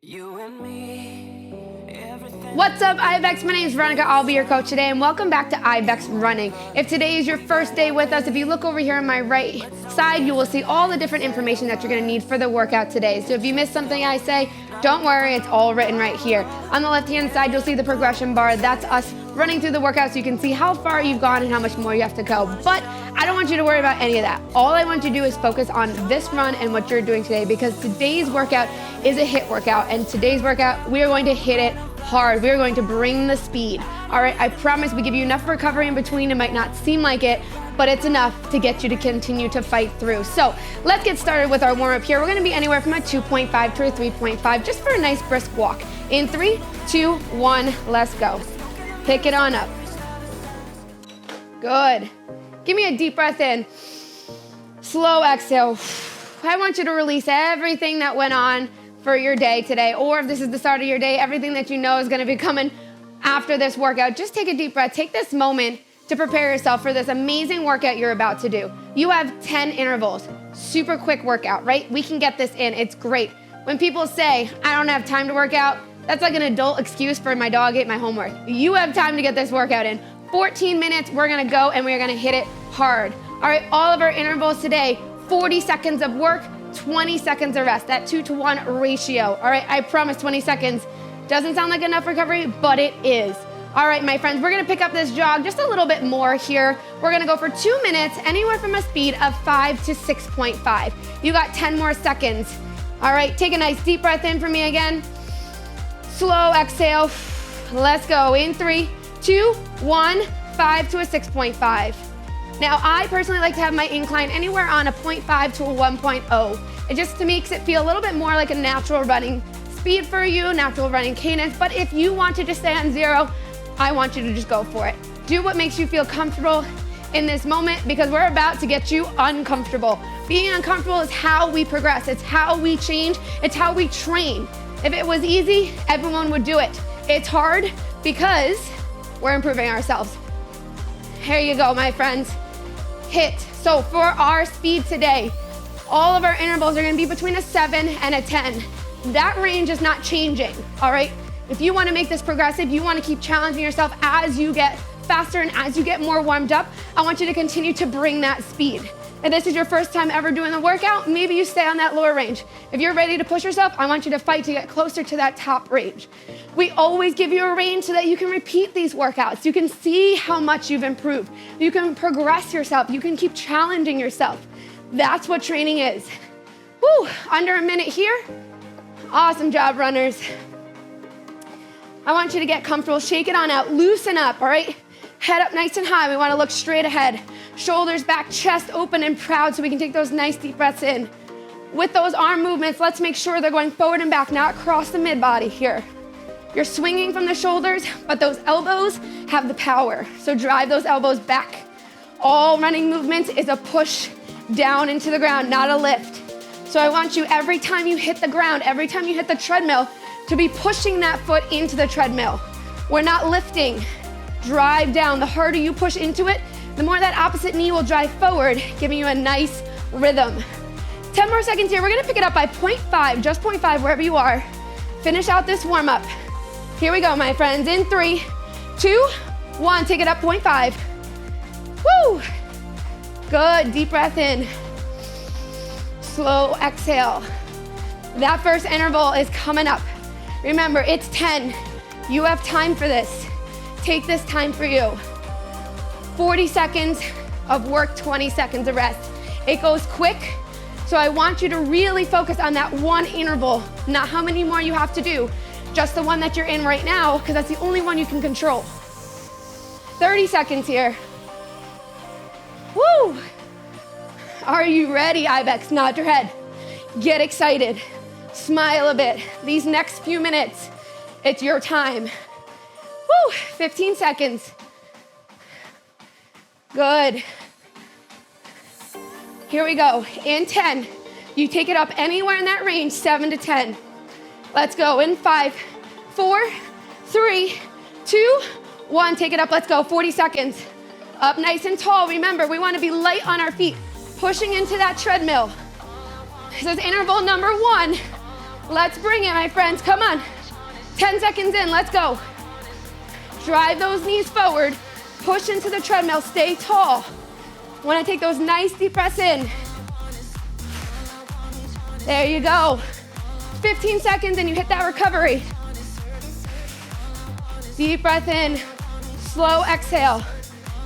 You and me, everything. What's up, IBX? My name is Veronica. I'll be your coach today, and welcome back to IBX Running. If today is your first day with us, if you look over here on my right side, you will see all the different information that you're going to need for the workout today. So if you missed something I say, don't worry, it's all written right here. On the left-hand side, you'll see the progression bar. That's us running through the workout so you can see how far you've gone and how much more you have to go. But I don't want you to worry about any of that. All I want you to do is focus on this run and what you're doing today, because today's workout is a HIIT workout, and today's workout, we are going to hit it hard. We are going to bring the speed. All right, I promise we give you enough recovery in between. It might not seem like it, but it's enough to get you to continue to fight through. So let's get started with our warm-up here. We're gonna be anywhere from a 2.5 to a 3.5, just for a nice brisk walk. In 3, 2, 1, let's go. Pick it on up. Good. Give me a deep breath in. Slow exhale. I want you to release everything that went on for your day today, or if this is the start of your day, everything that you know is gonna be coming after this workout. Just take a deep breath. Take this moment to prepare yourself for this amazing workout you're about to do. You have 10 intervals, super quick workout, right? We can get this in, it's great. When people say, I don't have time to work out, that's like an adult excuse for my dog ate my homework. You have time to get this workout in. 14 minutes, we're gonna go and we're gonna hit it hard. All right, all of our intervals today, 40 seconds of work, 20 seconds of rest, that 2-to-1 ratio. All right, I promise 20 seconds doesn't sound like enough recovery, but it is. All right, my friends, we're gonna pick up this jog just a little bit more here. We're gonna go for 2 minutes, anywhere from a speed of 5 to 6.5. You got 10 more seconds. All right, take a nice deep breath in for me again. Slow exhale. Let's go. In 3, 2, 1, 5 to a 6.5. Now, I personally like to have my incline anywhere on a 0.5 to a 1.0. It just makes it feel a little bit more like a natural running speed for you, natural running cadence. But if you want to just stay on 0, I want you to just go for it. Do what makes you feel comfortable in this moment, because we're about to get you uncomfortable. Being uncomfortable is how we progress. It's how we change. It's how we train. If it was easy, everyone would do it. It's hard because we're improving ourselves. Here you go, my friends. HIIT. So for our speed today, all of our intervals are gonna be between a 7 and a 10. That range is not changing, all right? If you wanna make this progressive, you wanna keep challenging yourself as you get faster and as you get more warmed up, I want you to continue to bring that speed. If this is your first time ever doing the workout, maybe you stay on that lower range. If you're ready to push yourself, I want you to fight to get closer to that top range. We always give you a range so that you can repeat these workouts. You can see how much you've improved. You can progress yourself. You can keep challenging yourself. That's what training is. Woo, under a minute here. Awesome job, runners. I want you to get comfortable. Shake it on out. Loosen up, all right? Head up nice and high. We want to look straight ahead. Shoulders back, chest open and proud so we can take those nice deep breaths in. With those arm movements, let's make sure they're going forward and back, not across the mid-body here. You're swinging from the shoulders, but those elbows have the power. So drive those elbows back. All running movements is a push down into the ground, not a lift. So I want you, every time you hit the ground, every time you hit the treadmill, to be pushing that foot into the treadmill. We're not lifting. Drive down. The harder you push into it, the more that opposite knee will drive forward, giving you a nice rhythm. 10 more seconds here. We're gonna pick it up by 0.5, just 0.5 wherever you are. Finish out this warm up. Here we go, my friends. In 3, 2, 1, take it up 0.5. Woo! Good, deep breath in. Slow exhale. That first interval is coming up. Remember, it's 10. You have time for this. Take this time for you. 40 seconds of work, 20 seconds of rest. It goes quick, so I want you to really focus on that one interval, not how many more you have to do, just the one that you're in right now, because that's the only one you can control. 30 seconds here. Woo! Are you ready, IBEX? Nod your head. Get excited. Smile a bit. These next few minutes, it's your time. Woo! 15 seconds. Good. Here we go. In 10. You take it up anywhere in that range, 7 to 10. Let's go. In 5, 4, 3, 2, 1. Take it up. Let's go. 40 seconds. Up nice and tall. Remember, we want to be light on our feet, pushing into that treadmill. This is interval number 1 Let's bring it, my friends. Come on. 10 seconds in. Let's go. Drive those knees forward. Push into the treadmill. Stay tall. Want to take those nice deep breaths in. There you go. 15 seconds and you hit that recovery. Deep breath in. Slow exhale.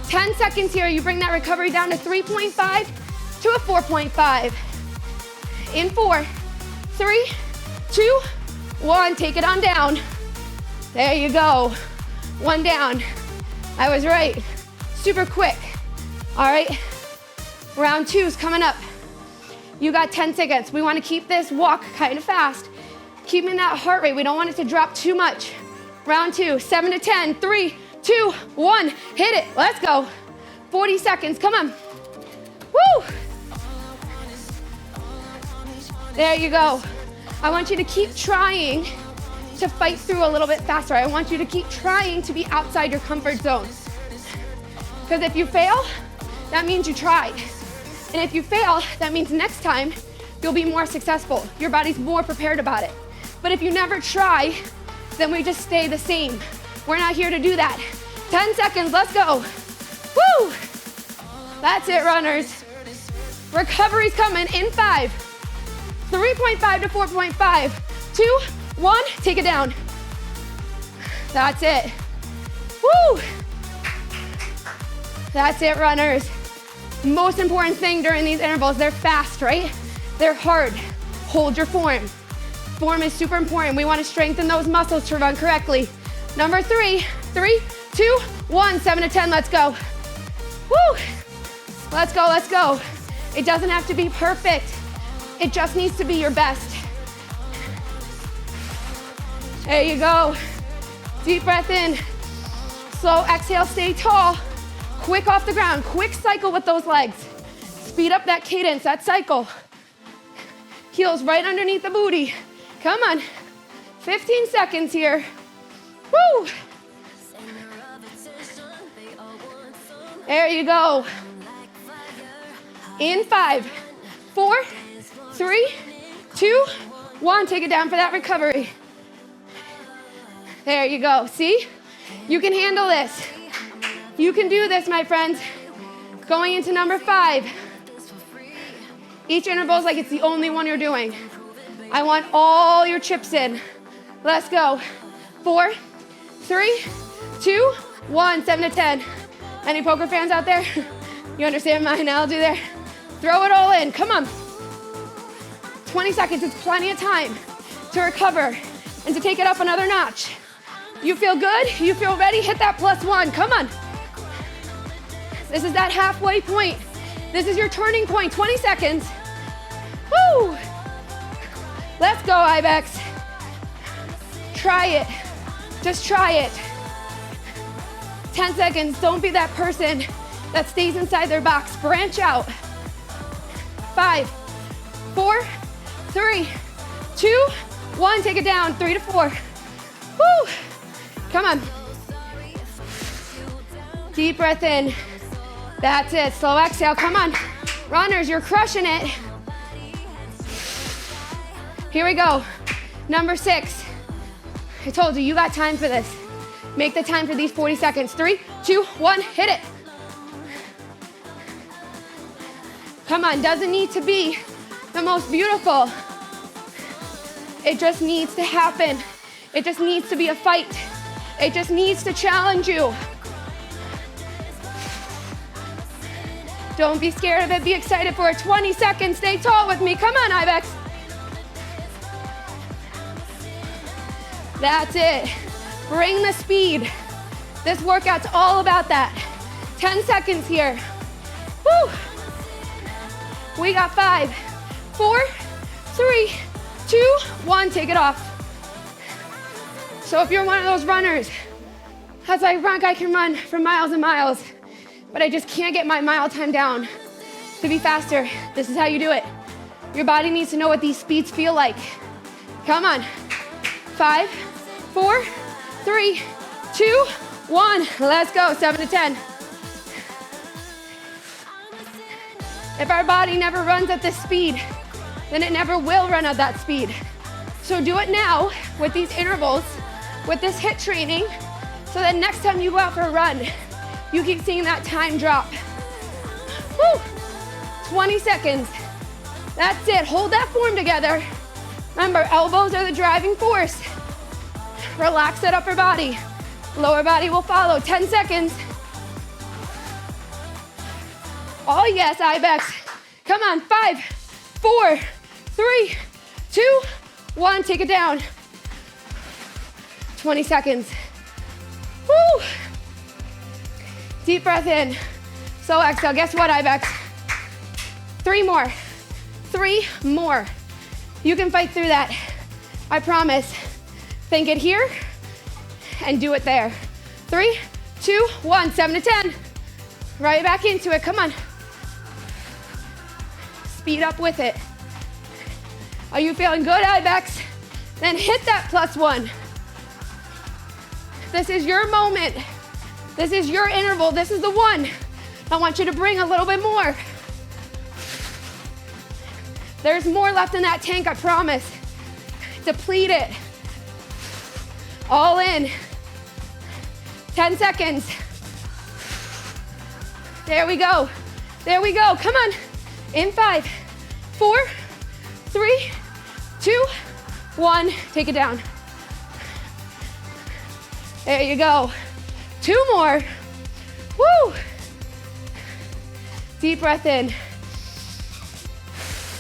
10 seconds here. You bring that recovery down to 3.5 to a 4.5. In 4, 3, 2, 1. Take it on down. There you go. One down. I was right. Super quick. All right. Round 2 is coming up. You got 10 seconds. We want to keep this walk kind of fast. Keeping that heart rate. We don't want it to drop too much. Round 2, 7 to 10. 3, 2, 1. Hit it. Let's go. 40 seconds. Come on. Woo! There you go. I want you to keep trying to fight through a little bit faster. I want you to keep trying to be outside your comfort zone. Because if you fail, that means you tried. And if you fail, that means next time you'll be more successful. Your body's more prepared about it. But if you never try, then we just stay the same. We're not here to do that. 10 seconds, let's go. Woo! That's it, runners. Recovery's coming in 5, 3.5 to 4.5, 2, 1, take it down. That's it. Woo! That's it, runners. Most important thing during these intervals, they're fast, right? They're hard. Hold your form. Form is super important. We want to strengthen those muscles to run correctly. Number 3, 3, 2, 1, 7 to 10, let's go. Woo! Let's go, let's go. It doesn't have to be perfect. It just needs to be your best. There you go. Deep breath in. Slow exhale, stay tall. Quick off the ground, quick cycle with those legs. Speed up that cadence, that cycle. Heels right underneath the booty. Come on. 15 seconds here. Woo! There you go. In 5, 4, 3, 2, 1. Take it down for that recovery. There you go. See? You can handle this. You can do this, my friends. Going into number 5. Each interval is like it's the only one you're doing. I want all your chips in. Let's go. 4, 3, 2, 1. 7 to 10. Any poker fans out there? You understand my analogy there? Throw it all in. Come on. 20 seconds. It's plenty of time to recover and to take it up another notch. You feel good? You feel ready? Hit that +1. Come on. This is that halfway point. This is your turning point. 20 seconds. Woo! Let's go, IBX. Try it. Just try it. 10 seconds. Don't be that person that stays inside their box. Branch out. 5, 4, 3, 2, 1. Take it down. 3 to 4. Woo! Come on. Deep breath in. That's it. Slow exhale. Come on. Runners, you're crushing it. Here we go. Number 6. I told you, you got time for this. Make the time for these 40 seconds. 3, 2, 1, hit it. Come on, doesn't need to be the most beautiful. It just needs to happen. It just needs to be a fight. It just needs to challenge you. Don't be scared of it. Be excited for it. 20 seconds. Stay tall with me. Come on, IBX. That's it. Bring the speed. This workout's all about that. 10 seconds here. Woo! We got 5, 4, 3, 2, 1. Take it off. So if you're one of those runners that's like, Veronica, I can run for miles and miles, but I just can't get my mile time down to be faster, this is how you do it. Your body needs to know what these speeds feel like. Come on. 5, 4, 3, 2, 1. Let's go. 7 to 10. If our body never runs at this speed, then it never will run at that speed. So do it now with these intervals, with this HIIT training, so that next time you go out for a run, you keep seeing that time drop. Woo! 20 seconds. That's it. Hold that form together. Remember, elbows are the driving force. Relax that upper body. Lower body will follow. 10 seconds. Oh yes, IBEX. Come on, 5, 4, 3, 2, 1. Take it down. 20 seconds. Woo! Deep breath in. Slow exhale. Guess what, IBEX? 3 more. 3 more. You can fight through that. I promise. Think it here and do it there. 3, 2, 1. 7 to 10. Right back into it. Come on. Speed up with it. Are you feeling good, IBEX? Then hit that +1. This is your moment. This is your interval. This is the one. I want you to bring a little bit more. There's more left in that tank, I promise. Deplete it. All in. 10 seconds. There we go. There we go. Come on. In 5, 4, 3, 2, 1. Take it down. There you go. 2 more. Woo! Deep breath in.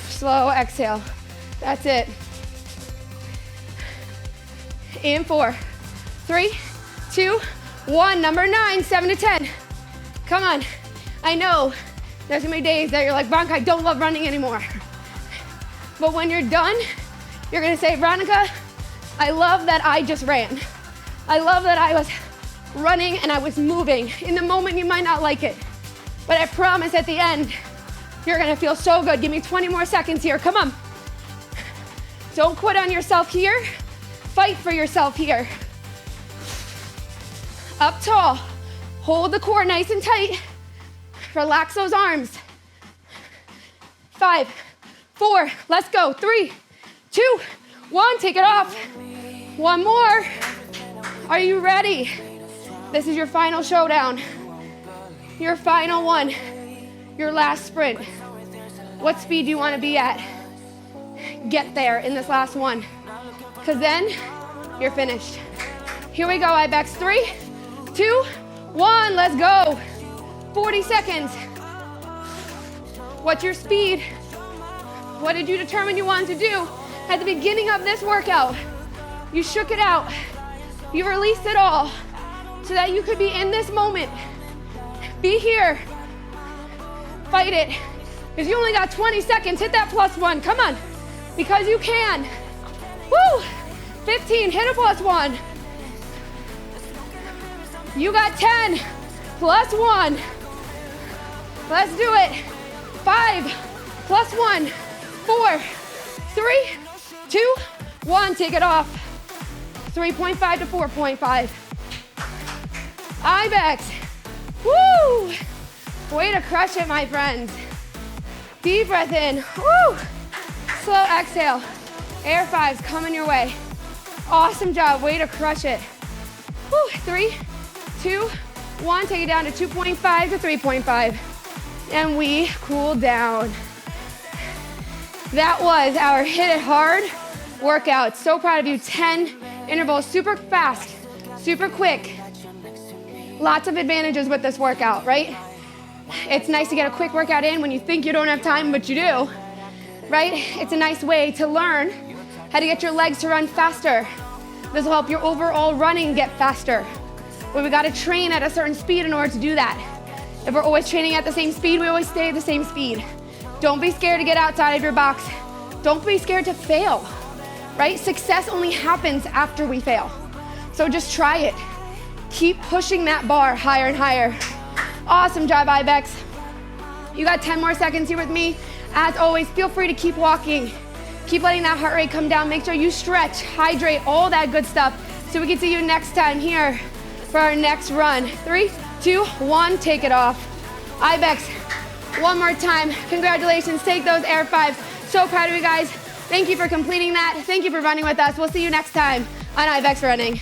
Slow exhale. That's it. In 4, 3, 2, 1. Number 9, 7 to 10. Come on. I know there's gonna be days that you're like, Veronica, I don't love running anymore. But when you're done, you're gonna say, Veronica, I love that I just ran. I love that I was running and I was moving. In the moment, you might not like it, but I promise at the end, you're gonna feel so good. Give me 20 more seconds here, come on. Don't quit on yourself here. Fight for yourself here. Up tall, hold the core nice and tight. Relax those arms. 5, 4, let's go. 3, 2, 1, take it off. 1 more. Are you ready? This is your final showdown. Your final one. Your last sprint. What speed do you want to be at? Get there in this last one. Because then you're finished. Here we go, IBEX. 3, 2, 1, let's go. 40 seconds. What's your speed? What did you determine you wanted to do at the beginning of this workout? You shook it out. You released it all so that you could be in this moment. Be here. Fight it. Because you only got 20 seconds. Hit that +1. Come on. Because you can. Woo! 15. Hit a +1. You got 10. +1. Let's do it. 5. +1. 4. 3. 2. 1. Take it off. 3.5 to 4.5. IBEX. Woo! Way to crush it, my friends. Deep breath in. Woo! Slow exhale. Air 5s coming your way. Awesome job. Way to crush it. Woo! 3, 2, 1. Take it down to 2.5 to 3.5. And we cool down. That was our HIIT IT HARD workout. So proud of you. 10 intervals, super fast, super quick. Lots of advantages with this workout, right? It's nice to get a quick workout in when you think you don't have time, but you do, right? It's a nice way to learn how to get your legs to run faster. This will help your overall running get faster. But we gotta train at a certain speed in order to do that. If we're always training at the same speed, we always stay at the same speed. Don't be scared to get outside of your box. Don't be scared to fail, right? Success only happens after we fail. So just try it. Keep pushing that bar higher and higher. Awesome job, IBEX. You got 10 more seconds here with me. As always, feel free to keep walking. Keep letting that heart rate come down. Make sure you stretch, hydrate, all that good stuff. So we can see you next time here for our next run. 3, 2, 1, take it off. IBEX, one more time. Congratulations, take those Air 5s. So proud of you guys. Thank you for completing that. Thank you for running with us. We'll see you next time on IBX Running.